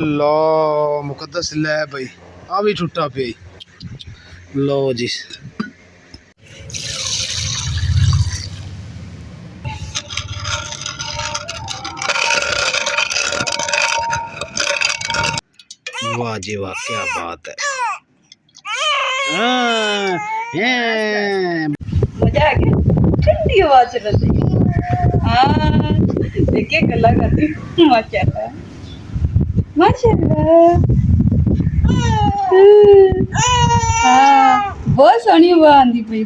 लो मुकद्दस ले भाई आ भी छुट्टा पे लो जी। वाह जी वाह क्या बात है। मजा आ गया। ठंडी हवा चल रही है। देखिए गल्ला करती माशाल्लाह माशाल्लाह। हाँ बहुत सोहनी हवा आंदी पई।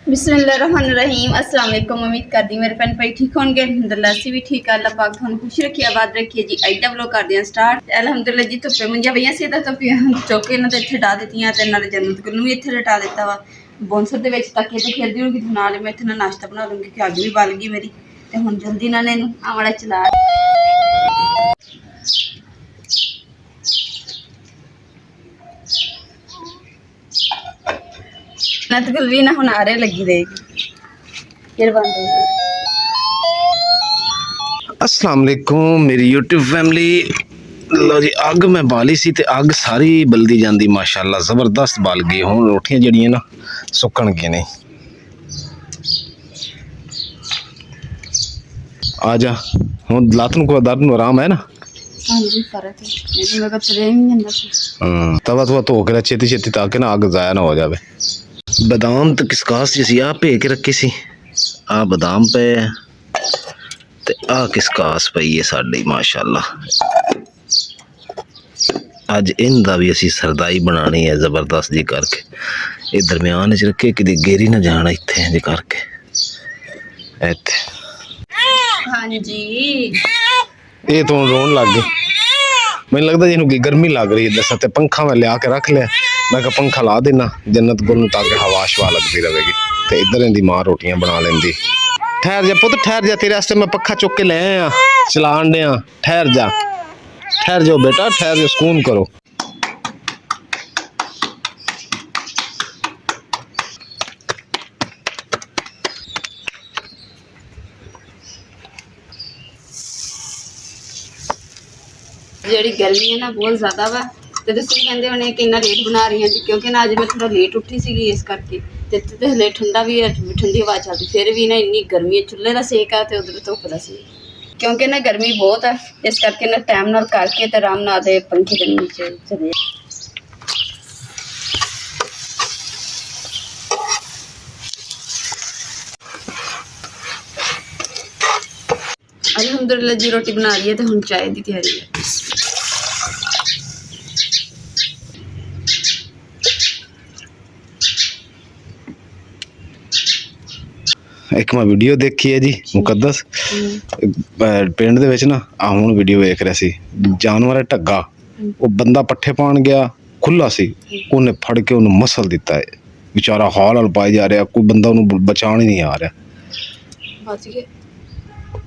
बिस्मिल्लाहिर्रहमानिर्रहीम। अस्सलाम वालेकुम। उम्मीद करदी मेरे भैन भाई ठीक होंगे। अल्हम्दुलिल्लाह असी भी ठीक है। अल्लाह पाक तुहानू खुश रखिए आबाद रखिए जी। अज दा व्लॉग करदे हां स्टार्ट। अल्हम्दुलिल्लाह जी धुप्पे मुंजा पईयां सी तां धुप्पे चुक के ना ते इत्थे डा दित्तियां ते नाले जन्नत गुल नूं भी इत्थे लटा दित्ता वा। बौंसर दे विच तकिए ते खेलदी होगी ते नाले मैं इत्थे ना नाश्ता बना लूंगी कि अग भी बल गई मेरी ते हुण जल्दी ना इहनूं आवड़ा चला। नत गुल भी ना हुण आरे लगी रहेगी। फिर बंद हो गई। अस्सलाम वालेकुम मेरी यूट्यूब फैमिली। लो जी अग मैं बाली सी ते अग सारी बलदी जांदी माशाअल्लाह जबरदस्त बल गई। हुण रोटियां जड़ियां ना सुकण गई नहीं। आ जा हुण लातन को दर्द नूं आराम है ना। हाँ जी फर्क है। ये मैं चले नहीं जांदा सी। तवा तुवा धो के छेती छेती ताकि ना अग जाया ना हो जाए। बादाम तो किसकास जी आ भे के रखी सी। आ बादाम पे ते आ किसकास पई है साडी माशाअल्लाह। अज इनदा भी असी सरदाई बनानी है जबरदस्त जी करके। ये दरम्यान च रखे कि गेरी ना जाना इत्थे जी करके इत्थे। हाँ जी ये तो रोन लग गई। मैंने लगता जिन्हों गर्मी लग रही है दसा ते पंखा मैं लिया के रख लिया। मैं कहा पंखा ला देना जन्नत गुल ताकि हवा शवा लगती रहेगी तो इधर इनकी माँ रोटियां बना लेंदी। ठहर जा पुत ठहर जा तेरे वास्ते मैं पक्खा चुक के ले आया चलान दिया। ठहर जा ठहर जाओ बेटा ठहर जाओ सुकून करो। जी गर्मी है ना बहुत ज़्यादा वा तो तुम कहते होने कि इन्ना लेट बना रही हैं क्योंकि ना अज मैं थोड़ा लेट उठी सी इस करके तो हले ठंडा भी है ठंडी हवा चलती फिर भी ना इन्नी गर्मी चुल्हे का सेक है तो उधर धुप का सेक क्योंकि ना गर्मी बहुत है इस करके ना टाइम नाल करके तो आराम नाल दे पंखे के नीचे चले। अल्हम्दुलिल्लाह जी रोटी बना रही है तो हुण चाय की तैयारी है। एक मैं वीडियो देखी है जी मुकद्दस पिंड दे विच ना आ हुण वीडियो वेख रहा सी। जानवर है ढग्गा वो बंदा पट्ठे पाण गया खुला सी उन्हें फड़ के उन्हें मसल दिता है बेचारा हाल हाल पाई जा रहा कोई बंदा उन्हें बचाने नहीं आ रहा।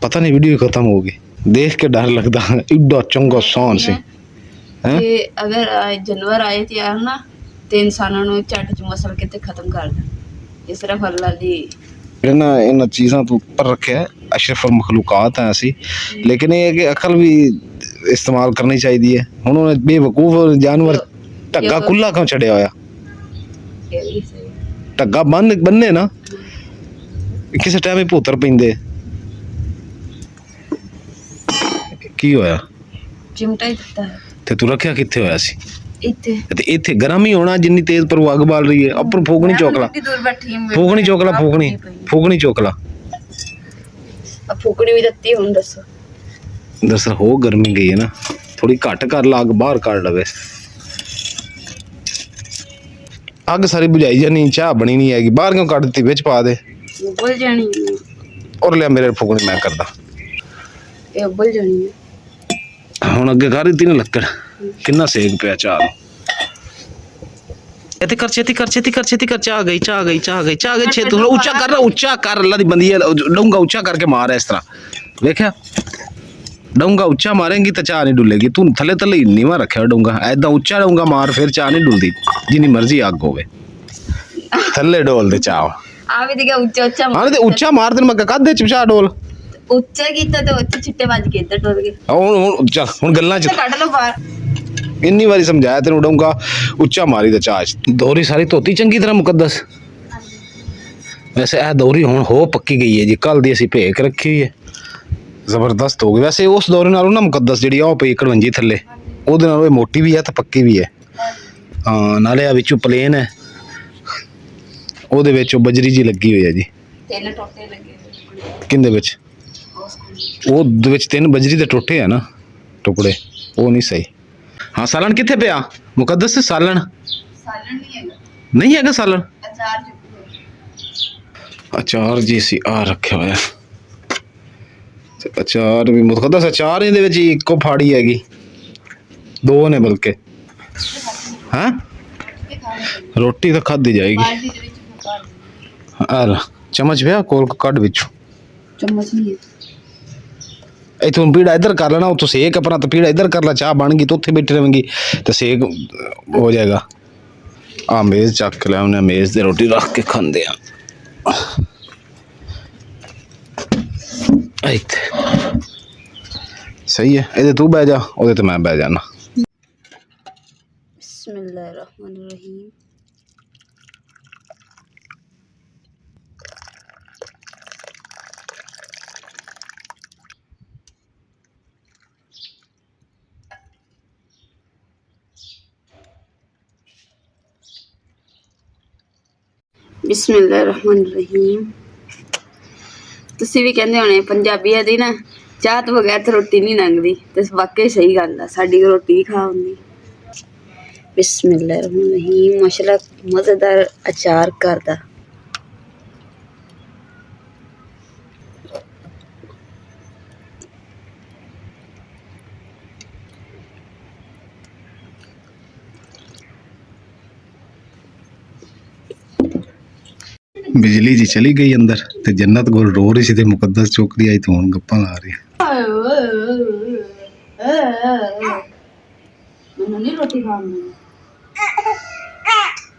पता नहीं वीडियो खत्म हो गई देख के डर लगता इड्डा चंगा सान से। अगर जानवर आए तो यार ना तो इंसानों को झट च मसल के खत्म कर दें। इस तरह अल्लाह दी ना इन चीज़ों तो ऊपर रखे है अशरफुल मखलूकात हैं ऐसी लेकिन ये कि अकल भी इस्तेमाल करनी चाहिए है। हुण उन्हें बेवकूफ जानवर ढग्गा खुला क्यों छड़िया होया। ढग्गा बन्ने ना किसी टाइम ही भूतर पैंदे की होया चिमटा ही दिता है ते तू रखिया कित्थे होया सी इत्थे ते इत्थे गर्म ही होना जिन्नी तेज पर वो अग बाल रही है अपर फूकनी चोकला फूकनी चोकला फूकनी चोकला अब फूकनी भी दत्ती हुण दसो दस हो गर्मी गई है ना थोड़ी घट कर ला अग बाहर कर लवे। अग सारी बुझाई जानी चाह बनी नहीं हैगी बाहर क्यों कट दी विच पा दे उबल जानी और लिया मेरे फूकनी मैं करदा ये उबल जानी है। हुण अगे कर दी ना लक्कड़ किन्ना सेक पिया चाह छेती कर छेती कर छेती कर छेती कर चाह गई चाह गई चाह गई चाह गई छेती थोड़ा ऊंचा कर अल्लाह दी बंदी है डूंगा ऊंचा करके मार इस तरह वेख्या डूंगा ऊंचा मारेंगी तो चाह नहीं डुलेगी तू थले थले नीवा रखा डूंगा ऐदा ऊंचा डूंगा मार फिर चाह नहीं डुलदी जिन्नी मर्जी अग होवे। ਥੱਲੇ ਡੋਲ ਦੇ ਚਾਹ ਆ ਵੀ ਦੇਖਿਆ ਉੱਚਾ ਉੱਚਾ ਹਾਂ ਤੇ ਉੱਚਾ ਮਾਰ ਦੇ ਮੈਂ ਕਾਦੇ ਚ ਚਾਹ ਡੋਲ ਉੱਚਾ ਕੀਤਾ ਤੇ ਉੱਚੇ ਛਿੱਟੇ ਵੱਜ ਕੇ ਇੱਧਰ ਡੋਲ ਗਏ ਹੁਣ ਚੱਲ ਹੁਣ ਗੱਲਾਂ ਚ ਕੱਢ ਲਓ ਬਾਹਰ ਇੰਨੀ ਵਾਰੀ ਸਮਝਾਇਆ ਤੈਨੂੰ ਡੂੰਗਾ ਉੱਚਾ ਮਾਰੀ ਦਾ ਚਾਹ ਦੋਰੀ ਸਾਰੀ ਧੋਤੀ ਚੰਗੀ ਤਰ੍ਹਾਂ ਮੁਕੱਦਸ ਵੈਸੇ ਇਹ ਦੋਰੀ ਹੁਣ ਹੋ ਪੱਕੀ ਗਈ ਹੈ ਜੀ ਕੱਲ ਦੀ ਅਸੀਂ ਭੇਕ ਰੱਖੀ ਹੋਈ ਹੈ ਜ਼ਬਰਦਸਤ ਹੋ ਗਈ ਵੈਸੇ ਉਸ ਦੋਰੇ ਨਾਲੋਂ ਨਾ ਮੁਕੱਦਸ ਜਿਹੜੀ ਉਹ ਪਈ ਕੜਵੰਜੀ ਥੱਲੇ ਉਹਦੇ ਨਾਲੋਂ ਇਹ ਮੋਟੀ ਵੀ ਹੈ ਤੇ ਪੱਕੀ ਵੀ ਹੈ ਹਾਂ ਨਾਲੇ ਆ ਵਿੱਚੋਂ ਪਲੇਨ ਹੈ ਉਹਦੇ ਵਿੱਚ ਉਹ ਬਜਰੀ ਜੀ ਲੱਗੀ ਹੋਈ ਹੈ ਜੀ 3 ਟੋਟੇ ਲੱਗੇ ਕਿੰਦੇ ਵਿੱਚ ਉਹ ਦੇ ਵਿੱਚ 3 ਬਜਰੀ ਦੇ ਟੋਟੇ ਆ ਨਾ ਟੁਕੜੇ ਉਹ ਨਹੀਂ ਸਹੀ ਹਾਂ ਸਾਲਣ ਕਿੱਥੇ ਪਿਆ ਮੁਕੱਦਸ ਸਾਲਣ ਨਹੀਂ ਹੈਗਾ ਸਾਲਣ ਅਚਾਰ ਜੀ ਸੀ ਆ ਰੱਖਿਆ ਹੋਇਆ ਤੇ ਅਚਾਰ ਵੀ ਮੁਕੱਦਸ ਅਚਾਰ ਇਹਦੇ ਵਿੱਚ ਇੱਕੋ ਫਾੜੀ ਹੈਗੀ 2 ਨੇ ਬਲਕਿ ਹਾਂ ਰੋਟੀ ਤਾਂ ਖਾਧੀ ਜਾਏਗੀ ਆ ਲੈ ਚਮਚ ਪਿਆ ਕੋਲ ਕੱਢ ਵਿੱਚੋਂ ਚਮਚ ਨਹੀਂ ਇਥੋਂ ਪੀੜਾ ਇੱਧਰ ਕਰ ਲੈਣਾ ਉੱਥੋਂ ਸੇਕ ਆਪਣਾ ਤਾਂ ਪੀੜਾ ਇੱਧਰ ਕਰ ਲੈ ਚਾਹ ਬਣ ਗਈ ਤਾਂ ਉੱਥੇ ਬੈਠੀ ਰਹਾਂਗੀ ਤੇ ਸੇਕ ਹੋ ਜਾਏਗਾ ਆ ਮੇਜ਼ ਚੱਕ ਲਿਆ ਉਹਨੇ ਮੇਜ਼ ਤੇ ਰੋਟੀ ਰੱਖ ਕੇ ਖਾਂਦੇ ਆ ਇੱਥੇ ਸਹੀ ਹੈ ਇਹਦੇ ਤੂੰ ਬਹਿ ਜਾ ਉਹਦੇ ਤੇ ਮੈਂ ਬਹਿ ਜਾਣਾ ਬਿਸਮਿਲ੍ਲਾਹਿਰਰਹਿਮਾਨਿਰਰਹੀਮ ਬਿਸਮਿਲ੍ਲਾਹਿਰਰਹਿਮਾਨਿਰਰਹੀਮ ਤੁਸੀਂ ਵੀ ਕਹਿੰਦੇ ਹੋਣੇ ਪੰਜਾਬੀਆਂ ਦੀ ਨਾ ਚਾਹ ਤੋਂ ਬਗੈਰ ਤਾਂ ਰੋਟੀ ਨਹੀਂ ਲੰਘਦੀ ਤੇ ਵਾਕਈ ਸਹੀ ਗੱਲ ਆ ਸਾਡੀ ਰੋਟੀ ਖਾ ਹੁੰਦੀ ਬਿਸਮਿਲ੍ਲਾਹਿਰਰਹਿਮਾਨਿਰਰਹੀਮ ਮਾਸ਼ਾਅੱਲਾ ਮਜ਼ੇਦਾਰ ਅਚਾਰ ਕਰਦਾ ਬਿਜਲੀ ਜੀ ਚਲੀ ਗਈ ਅੰਦਰ ਤੇ ਜੰਨਤ ਕੋਲ ਰੋ ਰਹੀ ਸੀ ਤੇ ਮੁਕੱਦਸ ਚੁੱਕਦੀ ਆਈ ਤੇ ਹੁਣ ਗੱਪਾਂ ਲਾ ਰਹੀ ਮੈਨੂੰ ਨਹੀਂ ਰੋਟੀ ਖਾਣੀ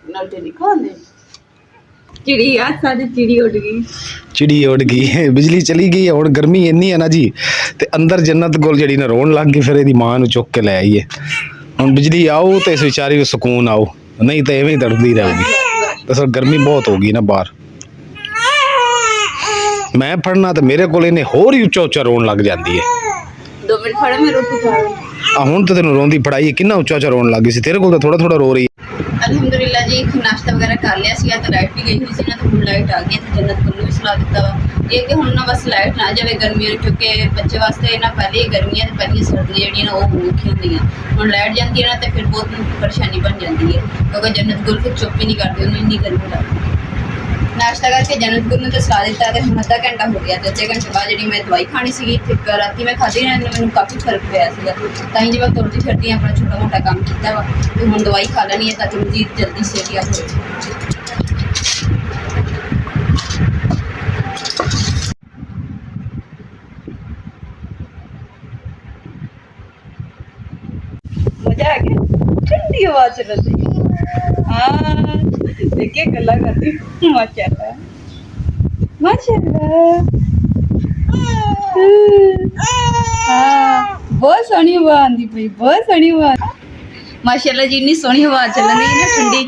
ਰੋਟੀ ਨਹੀਂ ਖਾਣੀ ਚਿੜੀ ਆ ਸਾਡੀ ਚਿੜੀ ਉੱਡ ਗਈ ਬਿਜਲੀ ਚਲੀ ਗਈ ਹੁਣ ਗਰਮੀ ਇੰਨੀ ਹੈ ਨਾ ਜੀ ਤੇ ਅੰਦਰ ਜੰਨਤ ਕੋਲ ਜਿਹੜੀ ਨਾ ਰੋਣ ਲੱਗ ਗਈ ਫਿਰ ਇਹਦੀ ਮਾਂ ਨੂੰ ਚੁੱਕ ਕੇ ਲੈ ਆਈਏ ਹੁਣ ਬਿਜਲੀ ਆਓ ਤੇ ਇਸ ਵਿਚਾਰੀ ਨੂੰ ਸਕੂਨ ਆਓ ਨਹੀਂ ਤਾਂ ਐਵੇਂ ਹੀ ਤੜਫਦੀ ਰਹੂਗੀ ਤਾਂ ਸਰ ਗਰਮੀ ਬਹੁਤ ਹੋ ਗਈ ਨਾ ਬਾਹਰ ਮੈਂ ਫੜਨਾ ਤੇ ਮੇਰੇ ਕੋਲ ਇਹਨੇ ਹੋਰ ਹੀ ਉੱਚਾ ਰੋਣ ਲੱਗ ਜਾਂਦੀ ਹੈ 2 ਮਿੰਟ ਫੜ ਮੈਂ ਰੋਟੀ ਖਾ ਆ ਹੁਣ ਤਾਂ ਤੈਨੂੰ ਰੋਂਦੀ ਫੜਾਈ ਕਿੰਨਾ ਉੱਚਾ ਰੋਣ ਲੱਗ ਗਈ ਸੀ ਤੇਰੇ ਕੋਲ ਤਾਂ ਥੋੜਾ ਰੋ ਰਹੀ ਅਲਹਮਦੁਲਿਲਾ ਜੀ ਨਾਸ਼ਤਾ ਵਗੈਰਾ ਕਰ ਲਿਆ ਸੀਗਾ ਤਾਂ ਲਾਈਟ ਵੀ ਗਈ ਹੋਈ ਸੀ ਨਾ ਤਾਂ ਹੁਣ ਲਾਈਟ ਆ ਗਈ ਤੇ ਜੰਨਤ ਕੋਲ ਵੀ ਸਲਾ ਦਿੱਤਾ ਵਾ ਇਹ ਕਿ ਹੁਣ ਨਾ ਬਸ ਲਾਈਟ ਨਾ ਜਾਵੇ ਗਰਮੀਆਂ ਨੂੰ ਕਿਉਂਕਿ ਬੱਚੇ ਵਾਸਤੇ ਨਾ ਪਹਿਲੇ ਗਰਮੀਆਂ ਤੇ ਪਹਿਲੀ ਸਰਦੀਆਂ ਜਿਹੜੀਆਂ ਨਾ ਉਹ ਔਖੀਆਂ ਹੁੰਦੀਆਂ ਹੁਣ ਲਾਈਟ ਜਾਂਦੀ ਹੈ ਨਾ ਤੇ ਫਿਰ ਬਹੁਤ ਪਰੇਸ਼ਾਨੀ ਬਣ ਜਾਂਦੀ ਹੈ ਕਿਉਂਕਿ ਜੰਨਤ ਕੋਲ ਫਿਰ ਚੁੱਪ ਹੀ ਨਹੀਂ ਕਰਦੇ ਉਹਨੂੰ ਇੰਨੀ ਗਰਮੀ ਲੱਗਦੀ ਨਾਸ਼ਤਾ ਕਰਕੇ ਜੰਨਤ ਗੁਰ ਨੂੰ ਤੇ ਸਲਾ ਦਿੱਤਾ ਤੇ ਹੁਣ ਅੱਧਾ ਘੰਟਾ ਹੋ ਗਿਆ ਤੇ ਅੱਧੇ ਘੰਟੇ ਬਾਅਦ ਜਿਹੜੀ ਮੈਂ ਦਵਾਈ ਖਾਣੀ ਸੀਗੀ ਤੇ ਰਾਤੀ ਮੈਂ ਖਾਧੀ ਨਾ ਮੈਨੂੰ ਕਾਫੀ ਫਰਕ ਪਿਆ ਸੀਗਾ ਤਾਂ ਹੀ ਜੇ ਮੈਂ ਤੁਰਦੀ ਫਿਰਦੀ ਆਪਣਾ ਛੋਟਾ ਮੋਟਾ ਕੰਮ ਕੀਤਾ ਵਾ ਤੇ ਹੁਣ ਦਵਾਈ ਖਾ ਲੈਣੀ ਹੈ ਤਾਂ ਕਿ ਮਜ਼ੀਦ ਜਲਦੀ ਸੇਹਤਯਾਬ ਹੋਵੇ मजा आ गया ठंडी हवा चल रही हाँ देखिए गला करती माशाल्लाह हाँ बहुत सोहनी हवा आंदी पई बहुत सोहनी हवा माशाल्लाह जी इन्नी सोहनी हवा चल रही है ना ठंडी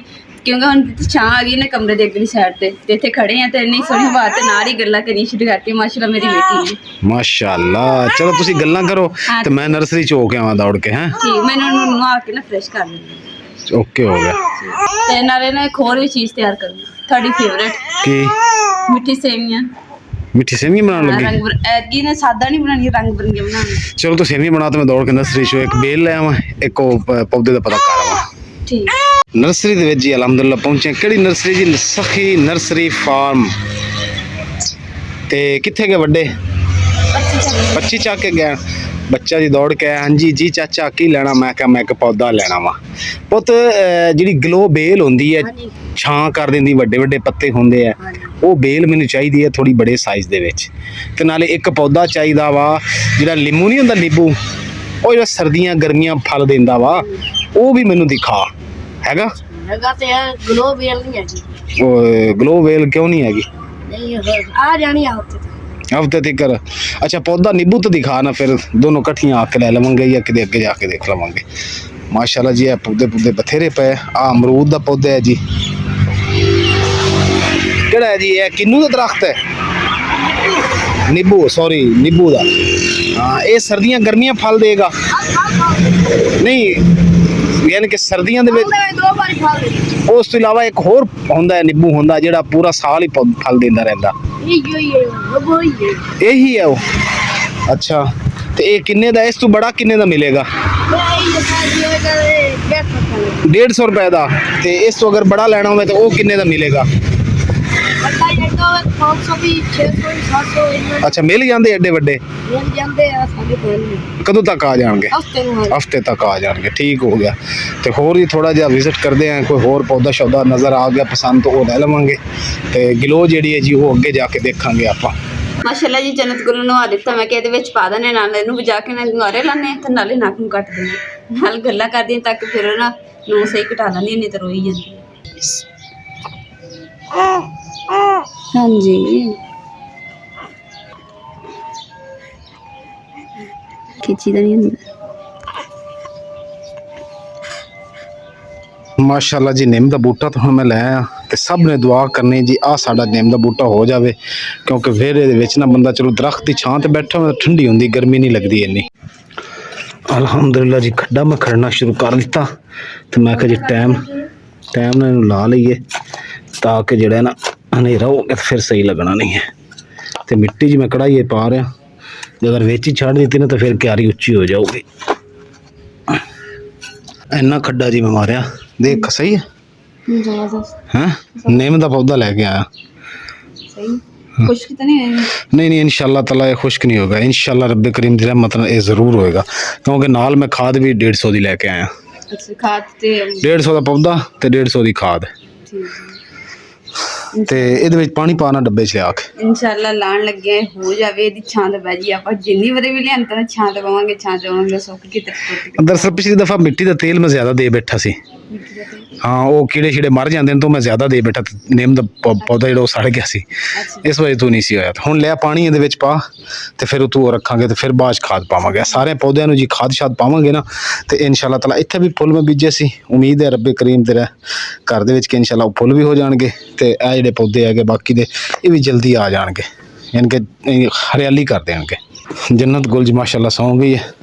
क्योंकि हम छां आ गई ना कमरे दे अगली साइड ते इत्थे खड़े हैं ते इन्नी सोहनी हवा ते नाल ही गल्लां करनी शुरू करती माशाल्लाह मेरी बेटी ने माशाल्लाह चलो तुसी गल्लां करो ते मैं नर्सरी च हो के आवां दौड़ के हैं ठीक मैं इन्हां नूं नवा के ना फ्रेश कर लूंगी ओके हो गया ते नाले ना एक और भी चीज तैयार करूंगी थोड़ी फेवरेट की मिठी सेवियां मिठी सेवियां बनाने लगी रंग ऐतकी ने सादा नहीं बनानी रंग बिरंगी बनानी चलो तो सेवियां बना तो मैं दौड़ के नर्सरी चो एक बेल ले आवां एक पौधे दा पता कर आवां ठीक नर्सरी दे विच जी अलहमदुलिल्लाह पहुंचे केड़ी नर्सरी जी सखी नर्सरी फार्म ते किथे गए वड्डे 25 ਚੱਕ ਕੇ ਗਏ ਬੱਚਾ ਜੀ ਦੌੜ ਕੇ ਹਾਂਜੀ ਜੀ ਚਾਚਾ ਕੀ ਲੈਣਾ ਮੈਂ ਕਿਹਾ ਮੈਂ ਇੱਕ ਪੌਦਾ ਲੈਣਾ ਵਾ ਪੁੱਤ ਜਿਹੜੀ ਗਲੋ ਬੇਲ ਹੁੰਦੀ ਹੈ ਛਾਂ ਕਰ ਦਿੰਦੀ ਵੱਡੇ ਵੱਡੇ ਪੱਤੇ ਹੁੰਦੇ ਆ ਉਹ ਬੇਲ ਮੈਨੂੰ ਚਾਹੀਦੀ ਹੈ ਥੋੜੀ ਬੜੇ ਸਾਈਜ਼ ਦੇ ਵਿੱਚ ਤੇ ਨਾਲੇ ਇੱਕ ਪੌਦਾ ਚਾਹੀਦਾ ਵਾ ਜਿਹੜਾ ਲਿੰਬੂ ਨਹੀਂ ਹੁੰਦਾ ਨਿੰਬੂ ਉਹ ਜਿਹੜਾ ਸਰਦੀਆਂ ਗਰਮੀਆਂ ਫਲ ਦਿੰਦਾ ਵਾ ਉਹ ਵੀ ਮੈਨੂੰ ਦਿਖਾ ਹੈਗਾ ਜਗ੍ਹਾ ਤੇ ਹੈ ਗਲੋ ਵੇਲ ਨਹੀਂ ਹੈਗੀ। ਉਹ ਗਲੋ ਵੇਲ ਕਿਉਂ ਨਹੀਂ ਹੈਗੀ? ਨਹੀਂ ਆ ਜਾਣੀ ਆ ਉੱਤੇ हफ्ते तक अच्छा पौधा नींबू तो दिखा ना, फिर दोनों कट्ठियां आके ले लवेंगे या किते अगे जाके देख लवेंगे। माशाल्लाह जी पौधे पौधे बथेरे पे। आ अमरूद का पौधा है जी, केड़ा है जी? ये किन्नू का दरख्त है, नींबू सॉरी नींबू का। हाँ ये सर्दियां गर्मियां फल देगा नहीं, यानी कि सर्दियां दे विच दो बारी खा ਲਈ। उस तो इलावा एक होर हुंदा है नींबू हुंदा जेड़ा पूरा साल ही फल देंदा रहंदा। यही है वो। अच्छा तो ये किन्ने दा? इस तो बड़ा किन्ने दा मिलेगा? 150 रुपए का। तो इस तो अगर बड़ा लेना हो तो वो किन्ने दा मिलेगा? अच्छा मिल जाते एडे वड्डे? कदों तक आ जाएंगे? हफ्ते तक आ जाएंगे, ठीक हो गया। तो होर ही थोड़ा जिहा विजिट करते हैं, कोई होर पौधा शौधा नज़र आ गया पसंद तो वो ले लवेंगे। तो ग्लो जी है जी वो अगे जाके देखांगे आप। ਮਾਸ਼ਾਅੱਲਾ ਜੀ ਜਨਤ ਗੁਰੂ ਨੂੰ ਆ ਦਿੱਤਾ, ਮੈਂ ਕਿ ਇਹਦੇ ਵਿੱਚ ਪਾ ਦਨੇ, ਨਾਲ ਇਹਨੂੰ ਵਜਾ ਕੇ ਨਾ ਗੁਆਰੇ ਲਾਣੇ ਤੇ ਨਾਲੇ ਨੱਕ ਨੂੰ ਕੱਟ ਦਿੰਦੇ, ਨਾਲ ਗੱਲਾਂ ਕਰਦੀਆਂ ਤਾਂ ਕਿ ਫਿਰ ਨਾ ਨੂੰ ਸਹੀ ਘਟਾ ਲੈਂਦੀ, ਨਹੀਂ ਤਾਂ ਰੋਈ ਜਾਂਦੀ। ਹਾਂਜੀ ਖਿੱਚੀ ਦਾ ਨਹੀਂ ਹੁੰਦਾ। माशाल्लाह जी निम का बूटा तो हम मैं लै आया, तो सब ने दुआ करनी जी आ साडा निम का बूटा हो जाए, क्योंकि फिर ये ना बंदा चलो दरख्त की छां ते बैठा हो ठंडी होंगी, गर्मी नहीं लगती इन्नी। अल्हम्दुलिल्लाह जी खड्डा मैं खड़ना शुरू कर दिता, तो मैं कहा जी टाइम ने ला लीए ताकि जड़ा ना हनेरा हो गया फिर सही लगना नहीं है। तो मिट्टी जी मैं कढ़ाई पा रहा, अगर विच ही छड़ दी ना तो फिर क्यारी उच्ची हो जाऊगी। इन्ना खड्डा जी मैं मारिया, देख सही है हैं? नीम का पौधा लेके आया। खुश्क तो नहीं है? नहीं इंशाल्लाह ताला ये खुश्क नहीं होगा, इंशाल्लाह रब्बे करीम दी रहमत नाल ये जरूर होएगा, क्योंकि नाल मैं खाद भी 150 दी लेके आया। अच्छा खाद ते 150 का पौधा ते 150 दी खाद ਤੇ ਇਹਦੇ ਵਿੱਚ ਪਾਣੀ ਪਾਣਾ ਡੱਬੇ 'ਚ ਲਿਆ ਕੇ ਇਨਸ਼ਾਅੱਲਾ ਲਾਣ ਲੱਗੇ ਹੋ ਜਾਵੇ ਇਹਦੀ ਛਾਂ ਤੇ ਬਹਿ ਜੀ। ਆਪਾਂ ਜਿੰਨੀ ਵਾਰੀ ਵੀ ਲਿਆਂਦਾ ਨਾ ਛਾਂ ਤੇ ਪਾਵਾਂਗੇ ਸੁੱਕ ਕੇ ਤੇ ਦਰਅਸਲ ਪਿਛਲੀ ਦਫਾ ਮਿੱਟੀ ਦਾ ਤੇਲ ਮੈਂ ਜ਼ਿਆਦਾ ਦੇ ਬੈਠਾ ਸੀ। हाँ वो कीड़े शीड़े मर जाते हैं तो मैं ज़्यादा दे बैठा, नीम का पौधा जो सड़ गया सी, इस वजह तो नहीं सी होया। हुण लिया पानी ये पा तो फिर उतों रखांगे, तो फिर बाद खाद पावांगे सारे पौधों जी, खाद शाद पावांगे ना तो इंशाल्लाह ताला। इत्थे भी फुल मैं बीजे सी, उम्मीद है रब्बे करीम तेरा घर दे विच कि इंशाल्लाह फुल भी हो जाएंगे, तो यह जिहड़े पौधे है बाकी दे ये भी जल्दी आ जाएंगे, यानी कि हरियाली कर देंगे। जन्नत गुल जी माशाल्लाह सौ गई है,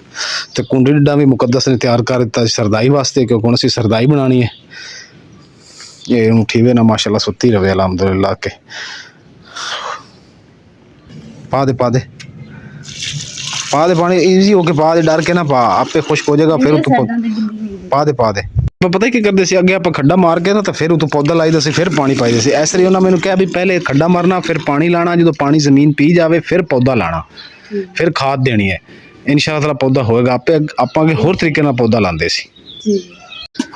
तो कुंडी डा भी मुकद्दस ने तैयार कर दिता सरदाई वास्ते, क्योंकि हुण असीं सरदाई बनानी है। ये ठीवे ना माशाल्लाह सुत्ती रहे अल्हम्दुलिल्लाह के। पा दे पानी इजी होके पा दे, डर के ना पा, आपे खुश्क हो जाएगा फिर उतो पा दे। पता ही क्या करते सी, अगे आप खड्डा मार के ना तो फिर उतो पौधा लाई दे, फिर पानी पाई दे। इस तरह उन्होंने मैंने कहा भी पहले खड्डा मारना फिर पानी लाना, जो पानी जमीन पी जाए फिर पौधा लाना, फिर खाद देनी है, इंशाअल्लाह ताला पौधा होएगा। आपे आपां के होर तरीके नाल पौधा लांदे सी।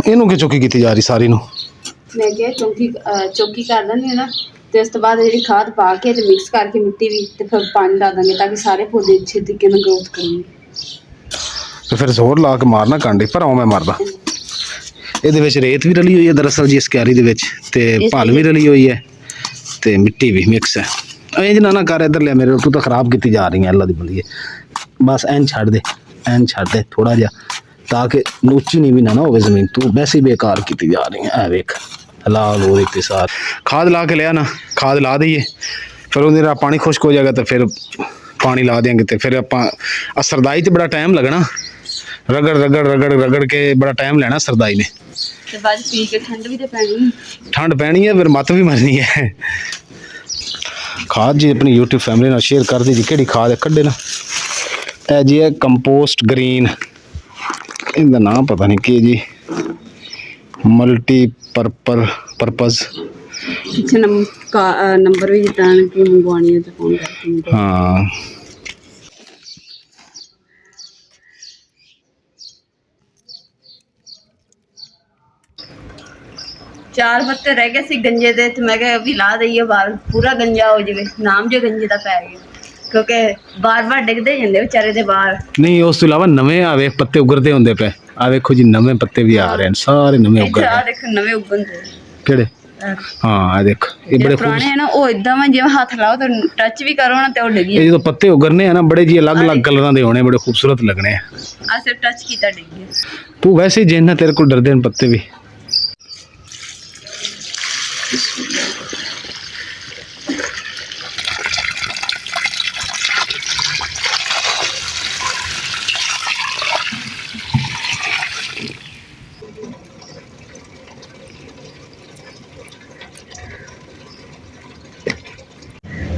इहनूं की चौकी कीती जा रही सारी नूं? मैं क्या चौकी कर देंगे ना, तो उस तो बाद जी खाद पा के मिक्स करके मिट्टी भी तो फिर पानी ला देंगे, ताकि सारे पौधे अच्छे तरीके नाल ग्रोथ करेंगे। तो फिर जोर ला के मारना कांडी पर मैं मारदा। ਇਹਦੇ ਵਿੱਚ ਰੇਤ ਵੀ ਰਲੀ ਹੋਈ ਹੈ ਦਰਅਸਲ ਜੀ, ਇਸ ਕਿਆਰੀ ਦੇ ਵਿੱਚ ਤੇ ਭਲ ਵੀ ਰਲੀ ਹੋਈ ਹੈ ਤੇ ਮਿੱਟੀ ਵੀ ਮਿਕਸ ਹੈ। ਇੰਜ ਨਾ ਕਰ, ਇੱਧਰ ਲਿਆ ਮੇਰੇ, ਤੂੰ ਤਾਂ ਖਰਾਬ ਕੀਤੀ ਜਾ ਰਹੀ ਹੈ ਅੱਲਾ ਦੀ ਬੰਦੀ ਹੈ। ਬਸ ਐਨ ਛੱਡ ਦੇ ਥੋੜਾ ਜਿਹਾ, ਤਾਂ ਕਿ ਉੱਚੀ ਨੀਵੀਂ ਨਾ ਹੋਵੇ ਜ਼ਮੀਨ, ਤੂੰ ਵੈਸੇ ਹੀ ਬੇਕਾਰ ਕੀਤੀ ਜਾ ਰਹੀ ਹੈ। ਐ ਵੇਖ ਹਲਾਲ ਹੋ ਰਹੀ ਤੇ ਸਾਰ ਖਾਦ ਲਾ ਕੇ ਲਿਆ ਨਾ, ਖਾਦ ਲਾ ਦਈਏ, ਫਿਰ ਉਹਦੇ ਨਾਲ ਪਾਣੀ ਖੁਸ਼ਕ ਹੋ ਜਾਏਗਾ ਤਾਂ ਫਿਰ ਪਾਣੀ ਲਾ ਦੇंगे। तो फिर ਆਪਾਂ ਸਰਦਾਈ ਤੇ ਬੜਾ ਟਾਈਮ ਲੱਗਣਾ, रगड़ के बड़ा टाइम लेना सरदाई ने, ਤੇ ਬਾਅਦ ਪੀ ਕੇ ठंड पैनी है फिर मत भी मरनी है। खाद जी अपनी यूट्यूब फैमिली नाल शेयर कर दी जी, केड़ी खाद है कड्डे ना, ए जी है कंपोस्ट ग्रीन, इनका नाम पता नहीं की जी, मल्टी परपज़ नंबर भी जिता कि मंगवानी है तो फोन करके। हाँ चार पत्ते रह गए सी गंजे दे, तो मैं कहा अभी ला दईए, बाल पूरा गंजा हो जाए, नाम जो गंजे का पै गया, क्योंकि बार बार डिगते जाते बेचारे दे बाल। नहीं उस तो इलावा नवे आवे पत्ते उगरते होंगे पे, ਆ ਵੇਖੋ ਜੀ ਨਵੇਂ ਪੱਤੇ ਵੀ ਆ ਰਹੇ ਨੇ ਸਾਰੇ ਨਵੇਂ ਉੱਗ ਇੱਥੇ ਆ ਰਹੇ ਦੇਖ ਨਵੇਂ ਉੱਗਣ ਦੇ ਕਿਹੜੇ ਹਾਂ ਆ ਦੇਖ ਇਹ ਬੜੇ ਪੁਰਾਣੇ ਹੈ ਨਾ ਉਹ ਇਦਾਂ ਵਾ ਜਿਵੇਂ ਹੱਥ ਲਾਓ ਤੇ ਟੱਚ ਵੀ ਕਰੋ ਨਾ ਤੇ ਉਹ ਡਿੱਗੀ ਇਹ ਜਦੋਂ ਪੱਤੇ ਉਗਰਨੇ ਆ ਨਾ ਬੜੇ ਜੀ ਅਲੱਗ-ਅਲੱਗ ਕਲਰਾਂ ਦੇ ਹੋਣੇ ਬੜੇ ਖੂਬਸੂਰਤ ਲੱਗਣੇ ਆ ਆ ਸਿਰਫ ਟੱਚ ਕੀਤਾ ਡਿੱਗੀ ਤੂੰ ਵੈਸੇ ਜਿੰਨਾ ਤੇਰੇ ਕੋਲ ਡਰਦੇ ਨੇ ਪੱਤੇ ਵੀ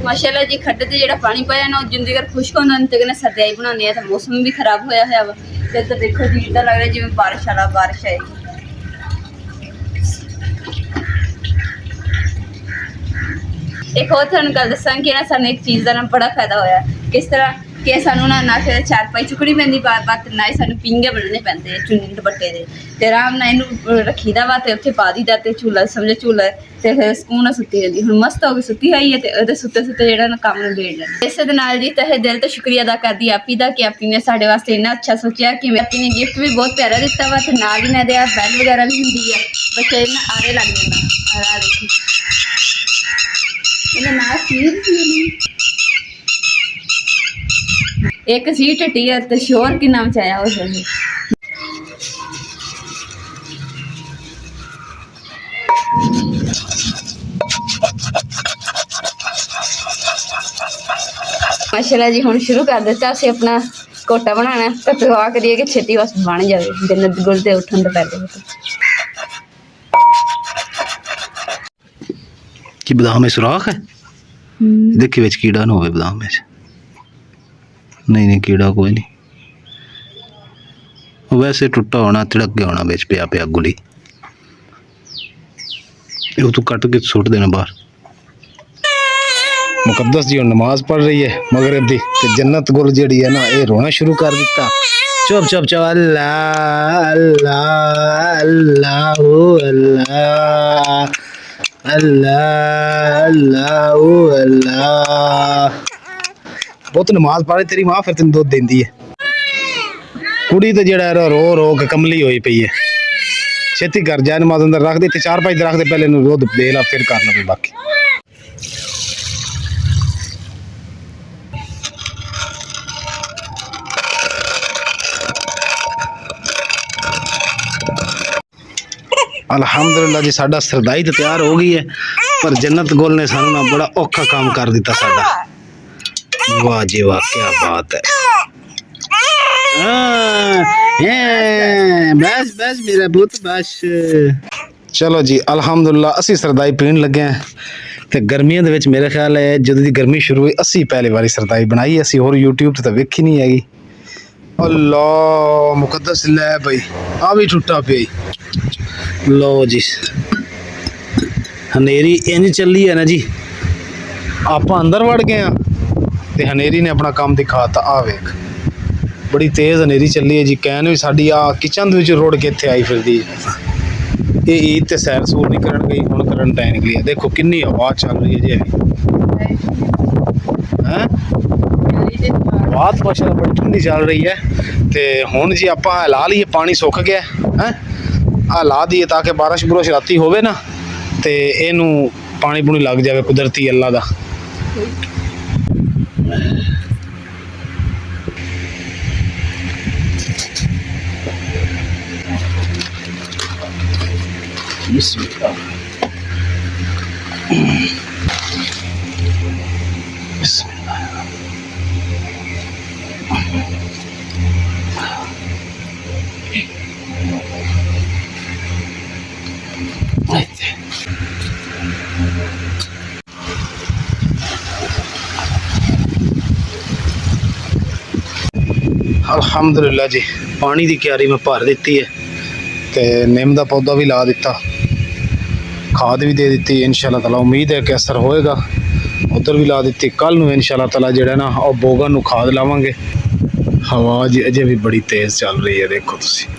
ਮਾਸ਼ਾਅੱਲਾ ਜੀ ਖੱਡੇ ਤੇ ਜਿਹੜਾ ਪਾਣੀ ਪਾਇਆ ਨਾ ਉਹ ਜਿੰਦਗਰ ਖੁਸ਼ਕ ਹੁੰਦਾ ਤੇ ਕਹਿੰਦੇ ਸਰਦਾਈ ਬਣਾਉਂਦੇ ਆ ਤਾਂ ਮੌਸਮ ਵੀ ਖਰਾਬ ਹੋਇਆ ਵਾ ਤੇ ਇੱਧਰ ਦੇਖੋ ਜੀ ਇਦਾਂ ਲੱਗ ਰਿਹਾ ਜਿਵੇਂ ਬਾਰਿਸ਼ ਆਏਗੀ ਇੱਕ ਹੋਰ ਤੁਹਾਨੂੰ ਗੱਲ ਦੱਸਾਂ ਕਿ ਨਾ ਸਾਨੂੰ ਇੱਕ ਚੀਜ਼ ਦਾ ਨਾ ਬੜਾ ਫਾਇਦਾ ਹੋਇਆ ਕਿਸ ਤਰ੍ਹਾਂ ਕਿ ਸਾਨੂੰ ਨਾ ਫਿਰ ਚਾਰਪਾਈ ਚੁੱਕਣੀ ਪੈਂਦੀ ਬਾਰ-ਬਾਰ ਤੇ ਨਾ ਹੀ ਸਾਨੂੰ ਪਿੰਗੇ ਬਣਨੇ ਪੈਂਦੇ ਆ ਚੁੰਨੀ ਦੁਪੱਟੇ ਦੇ ਤੇ ਆਰਾਮ ਨਾਲ ਇਹਨੂੰ ਰੱਖੀਦਾ ਵਾ ਤੇ ਉੱਥੇ ਪਾ ਦੀਦਾ ਤੇ ਝੂਲਾ ਸਮਝੋ ਝੂਲਾ ਤੇ ਫਿਰ ਸਕੂਨ ਨਾਲ ਸੁੱਤੀ ਰਹਿੰਦੀ ਹੁਣ ਮਸਤ ਹੋ ਕੇ ਸੁੱਤੀ ਹੋਈ ਹੈ ਤੇ ਉਹਦੇ ਸੁੱਤੇ ਜਿਹੜਾ ਨਾ ਕੰਮ ਨੂੰ ਵੇੜ ਲੈਂਦਾ ਇਸੇ ਦੇ ਨਾਲ ਜੀ ਤਹਿ ਦਿਲ ਤੋਂ ਸ਼ੁਕਰੀਆ ਅਦਾ ਕਰਦੀ ਆਪੀ ਦਾ ਕਿ ਆਪੀ ਨੇ ਸਾਡੇ ਵਾਸਤੇ ਇੰਨਾ ਅੱਛਾ ਸੋਚਿਆ ਕਿ ਆਪੀ ਨੇ ਗਿਫਟ ਵੀ ਬਹੁਤ ਪਿਆਰਾ ਦਿੱਤਾ ਵਾ ਤੇ ਨਾਲ ਹੀ ਨਾ ਦੇ ਬੈਲ ਵਗੈਰਾ ਵੀ ਹੁੰਦੀ ਆ ਬੱਚੇ ਇਹਨਾਂ ਆਰੇ ਲੱਗ ਜਾਂਦਾ ਆ ਦੇਖੀ ਇਹਦਾ ਨਾਂ ਕੀ ਇੱਕ ਸੀ ਟਟੀਅਰ ਤੇ ਸ਼ੋਰ ਕੀ ਨਾਮ ਚਾਇਆ ਉਸ ਵੇਲੇ ਮਾਸ਼ਾਅੱਲਾ ਜੀ ਹੁਣ ਸ਼ੁਰੂ ਕਰ ਦਿੱਤਾ ਅਸੀਂ ਆਪਣਾ ਕੋਟਾ ਬਣਾਉਣਾ ਤਾਂ ਦੁਆ ਕਰੀਏ ਕਿ ਛੇਤੀ ਬਸ ਬਣ ਜਾਵੇ ਜੰਨਤ ਗੁਲ ਤੇ ਉੱਠਣ ਤੋਂ ਪਹਿਲੇ ਕੀ ਬਦਾਮ में सुराख है देखी विच कीड़ा ना होवे बदाम में नहीं कीड़ा कोई नहीं वैसे टुटा होना तिड़क गया होना बिच पिया पिया गुली ये तू कट के सुट देना बाहर मुकद्दस जी नमाज पढ़ रही है मगरिब दी ते जन्नत गुल जेड़ी है ना ये रोना शुरू कर दिता चुप चुप चुप अल्लाह अल्लाह अल्लाह अल्लाह अल्लाह अल्लाह अल्लाह बहुत नमाज पढ़े तेरी मां फिर तेन दुध देंदी है कुड़ी तो जड़ा रो रो के कमली होई पई है छेती कर जा नमाज अंदर रख दे 4-5 रख दे पहले दुध दे ला फिर कर ला बाकी अल्हम्दुलिल्लाह जी साडा सरदाई तो तैयार हो गई है पर जन्नत गुल ने सानू ना बड़ा औखा काम कर दिता साडा वाह जी वाह क्या बात है बस बस मेरा पुत बस चलो जी अल्हम्दुलिल्लाह असी सरदाई पीन लगे हैं ते गर्मियों दे विच मेरे ख्याल है जदों दी गर्मी शुरू हुई असी पहली बारी सरदाई बनाई असी और यूट्यूब ते वेखी नहीं हैगी अल्लाह मुकद्दस ले भाई आ भी टुटा पे लो जी हनेरी इंज चली है ना जी आप अंदर वड़ गए हैं ते हनेरी ने अपना काम दिखाता आ वेख बड़ी तेज़ हनेरी चली है जी कैन भी साड़ी आ किचन विच रोड़ के इत्थे आई फिरदी ये ईद ते सैर सूर नहीं करन गई हुण करन टाइम निकली है देखो कितनी हवा चल रही है जी हैं बात माशाअल्लाह बड़ी ठंडी चल रही है ते हुण जी आपां ला लीए पानी सुक गया है आ ला दिए ताकि बारिश बुरिश राती होवे ना ते इनू पानी पूनी लग जाए कुदरती अल्लाह दा बिस्मिल्लाह बिस्मिल्लाह अल्हम्दुलिल्लाह जी पानी की क्यारी मैं भर दी है तो निम का पौधा भी ला दिता खाद भी दे दी इंशाअल्लाह ताला उम्मीद है कि असर होएगा उधर भी ला दी कल नूं इंशाअल्लाह ताला जिहड़ा ना और बोगा नूं खाद लावांगे हवा जी अजे भी बड़ी तेज़ चल रही है देखो तुसीं